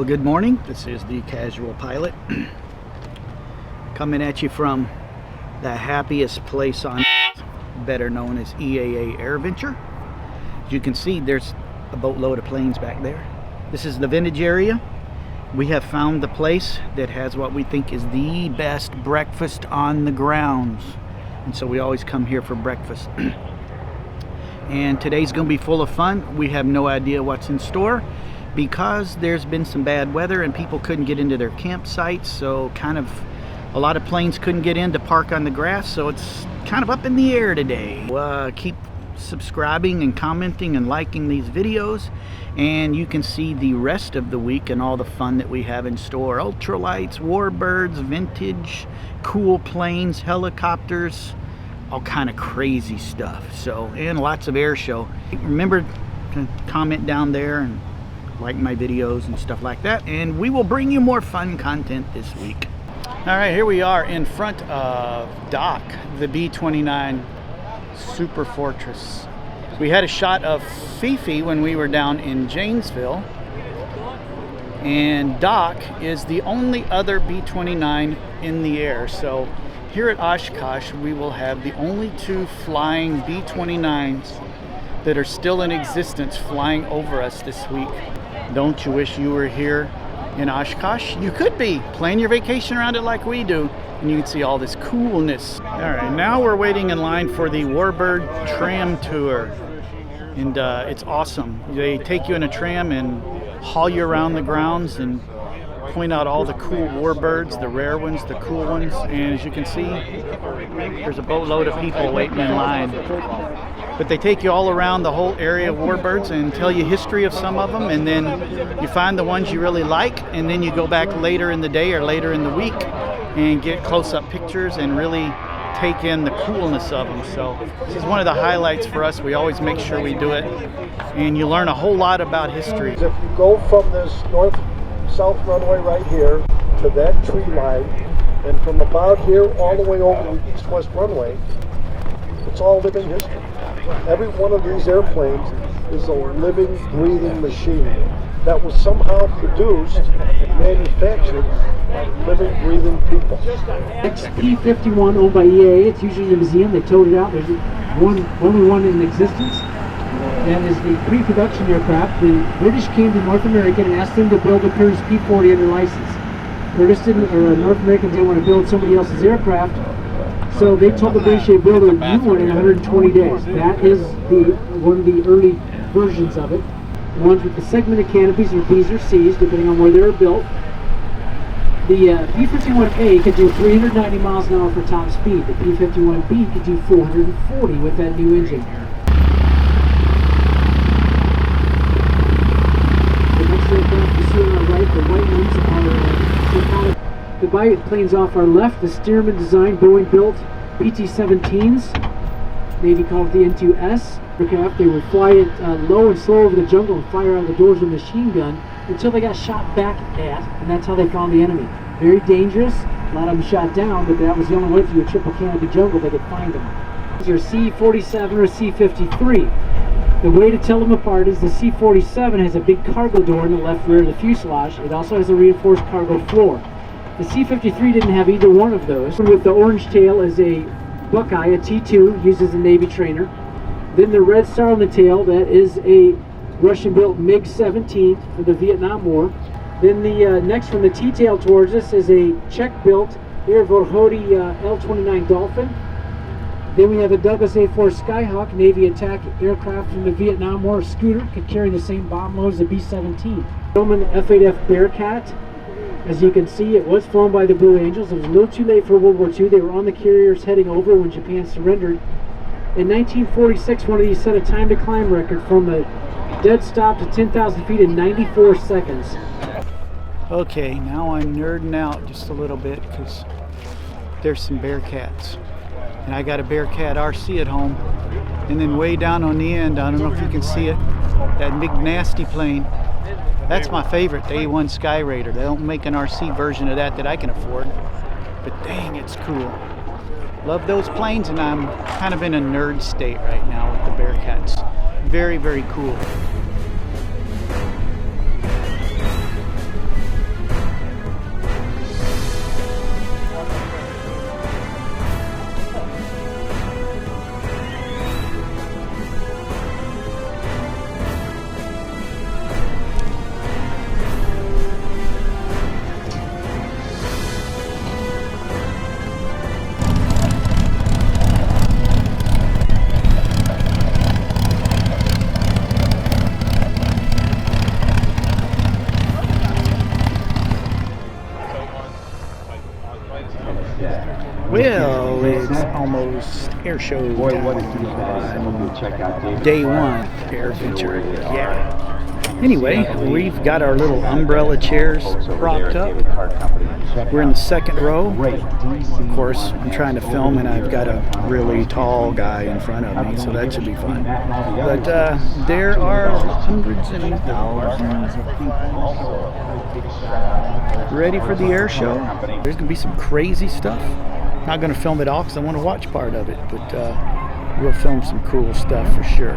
Well, good morning. This is the Casual Pilot coming at you from the happiest place on better known as EAA Airventure. As you can see, there's a boatload of planes back there. This is the vintage area. We have found the place that has what we think is the best breakfast on the grounds, and so we always come here for breakfast. And today's gonna be full of fun. We have no idea what's in store because there's been some bad weather and people couldn't get into their campsites, so a lot of planes couldn't get in to park on the grass, so it's kind of up in the air today. Keep subscribing and commenting and liking these videos, and you can see the rest of the week and all the fun that we have in store. Ultralights, warbirds, vintage, cool planes, helicopters, all kind of crazy stuff. So, and lots of air show. Remember to comment down there and like my videos and stuff like that, and we will bring you more fun content this week. All right, here we are in front of Doc, the B-29 Super Fortress. We had a shot of Fifi when we were down in Janesville, and Doc is the only other B-29 in the air. So here at Oshkosh, we will have the only two flying B-29s that are still in existence flying over us this week. Don't you wish you were here in Oshkosh? You could be. Plan your vacation around it like we do, and you can see all this coolness. All right, now we're waiting in line for the Warbird tram tour, and it's awesome. They take you in a tram and haul you around the grounds and point out all the cool warbirds, the rare ones, the cool ones, and as you can see, there's a boatload of people waiting in line. But they take you all around the whole area of warbirds and tell you history of some of them, and then you find the ones you really like, and then you go back later in the day or later in the week and get close-up pictures and really take in the coolness of them. So this is one of the highlights for us. We always make sure we do it, and you learn a whole lot about history. If you go from this north-south runway right here to that tree line, and from about here all the way over to the east-west runway, it's all living history. Every one of these airplanes is a living, breathing machine that was somehow produced and manufactured by living, breathing people. XP-51 owned by EAA. It's usually in a museum. They towed it out. There's only one in existence. That is the pre-production aircraft. The British came to North America and asked them to build a Curtiss P-40 under license. Curtiss didn't, or North Americans didn't want to build somebody else's aircraft. So they told the British they'd build a new one in 120 days. That is one of the early versions of it. The ones with the segmented canopies are B's or C's, depending on where they were built. The P-51A could do 390 miles an hour for top speed. The P-51B could do 440 with that new engine. The next aircraft you see on our right, the white ones are the biplanes off our left, the Stearman designed Boeing built PT-17s. Navy called it the N2S aircraft. They would fly it low and slow over the jungle and fire out the doors with a machine gun until they got shot back at, and that's how they found the enemy. Very dangerous. A lot of them shot down, but that was the only way through a triple canopy jungle they could find them. These are C-47 or C-53. The way to tell them apart is the C-47 has a big cargo door in the left rear of the fuselage. It also has a reinforced cargo floor. The C-53 didn't have either one of those. With the orange tail is a Buckeye, a T-2, used as a Navy trainer. Then the red star on the tail, that is a Russian-built MiG-17 for the Vietnam War. Then the next from the T-tail towards us is a Czech-built Airventure L-29 Dolphin. Then we have a Douglas A-4 Skyhawk, Navy attack aircraft from the Vietnam War. Scooter could carry the same bomb load as the B-17. Roman F-8F Bearcat. As you can see, it was flown by the Blue Angels. It was a little too late for World War II. They were on the carriers heading over when Japan surrendered. In 1946, one of these set a time to climb record from a dead stop to 10,000 feet in 94 seconds. Okay, now I'm nerding out just a little bit because there's some Bearcats. And I got a Bearcat RC at home. And then way down on the end, I don't know if you can see it, that big nasty plane. That's my favorite, the A1 Sky Raider. They don't make an RC version of that I can afford, but dang, it's cool. Love those planes, and I'm kind of in a nerd state right now with the Bearcats. Very, very cool. Well, it's almost air show time. Day one, Airventure. Yeah. Anyway, we've got our little umbrella chairs propped up. We're in the second row. Of course, I'm trying to film and I've got a really tall guy in front of me, so that should be fun. But there are hundreds and thousands of people ready for the air show. There's going to be some crazy stuff. Not going to film it all because I want to watch part of it, but we'll film some cool stuff for sure.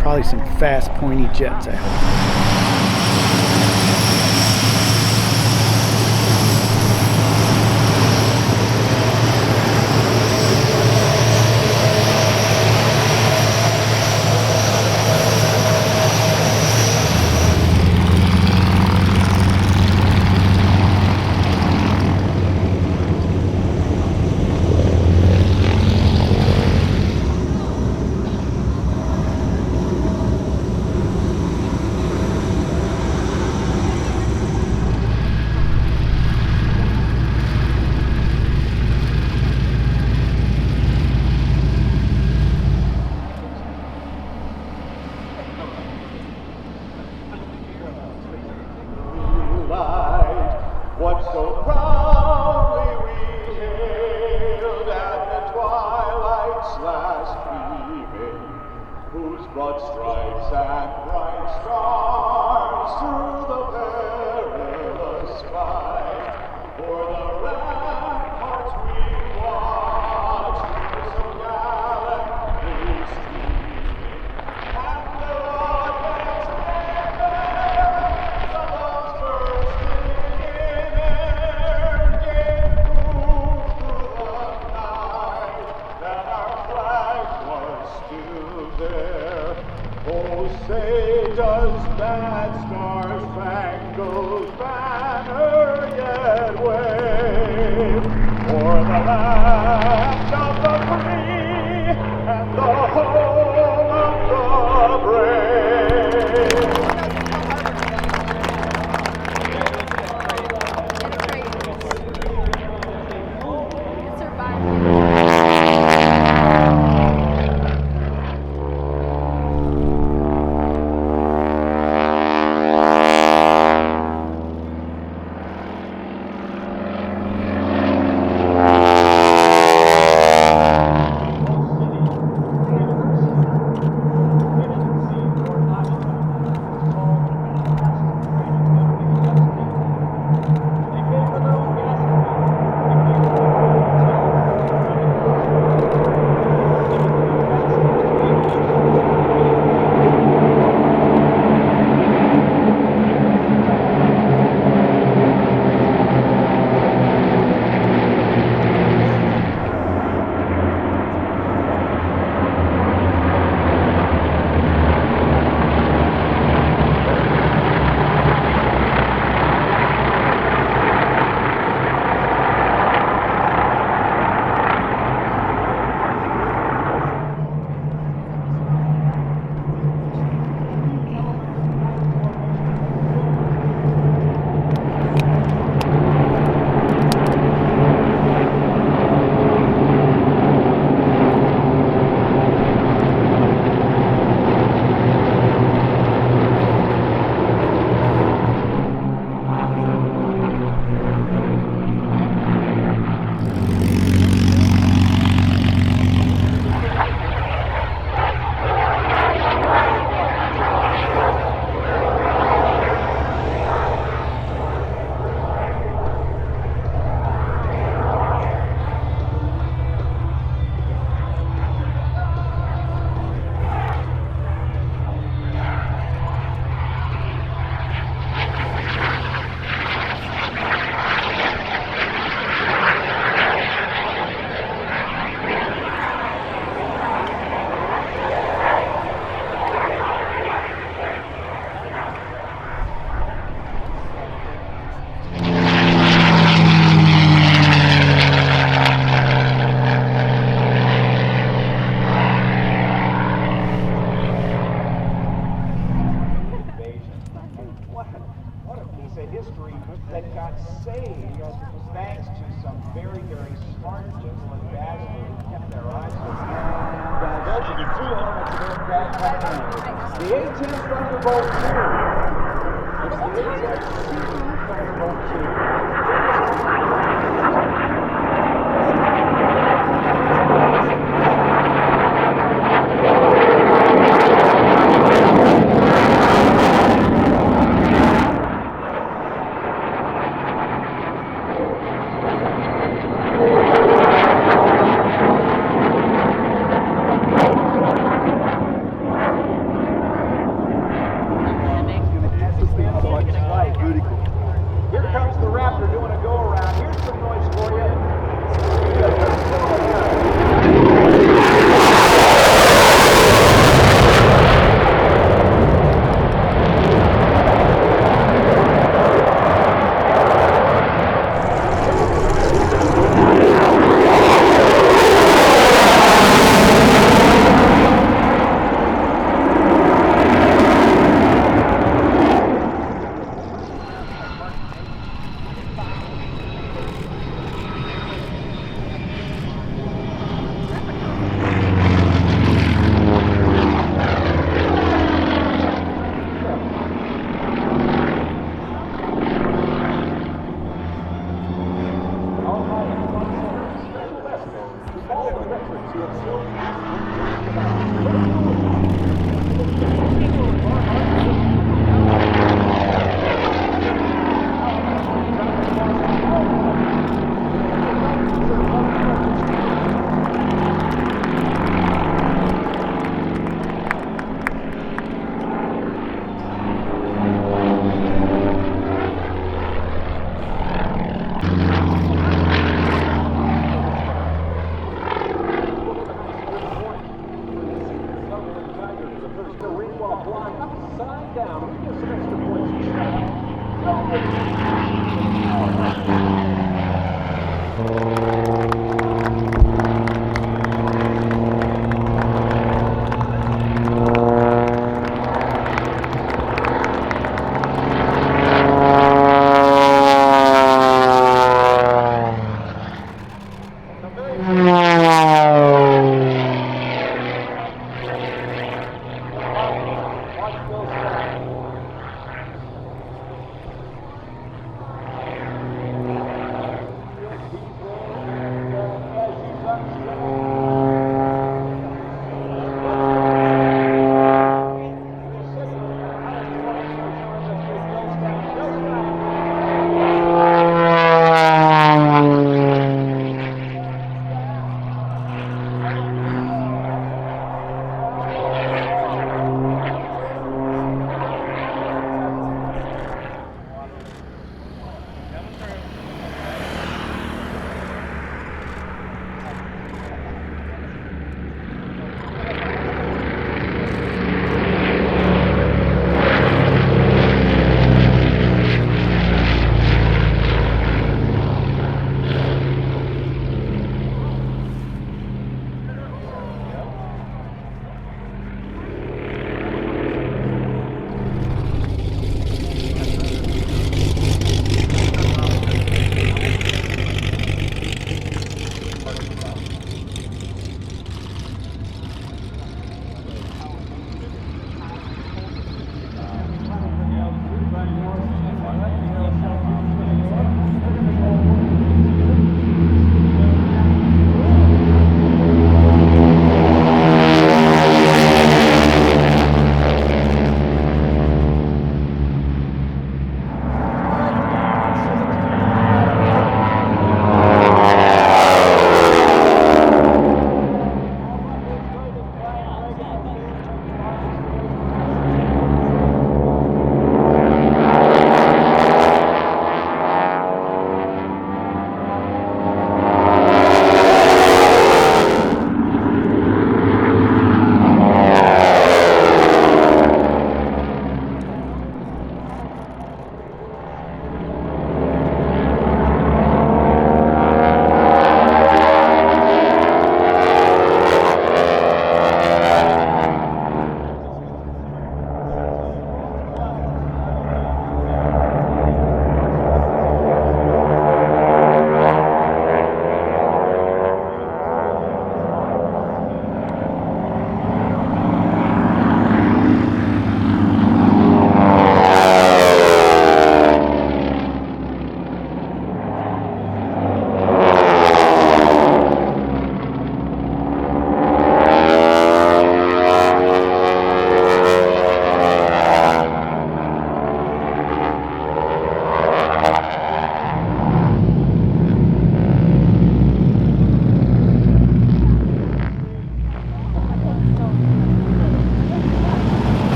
Probably some fast, pointy jets, I hope. What so proudly we hailed at the twilight's last gleaming, whose broad stripes and bright stars through the perilous fight, for the ramparts we watched so gallantly streaming, and the rockets say, does that star-spangled banner yet wave o'er the land of the free and the home of the brave? thanks to some very, very smart people in Basel who kept their eyes open. Those are the two elements of aircraft happening. The A-10 Thunderbolt 2. It's the A-10C Thunderbolt 2. Here comes the Raptor doing a go-around. Here's some noise for you.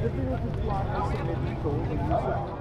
If you were to fly,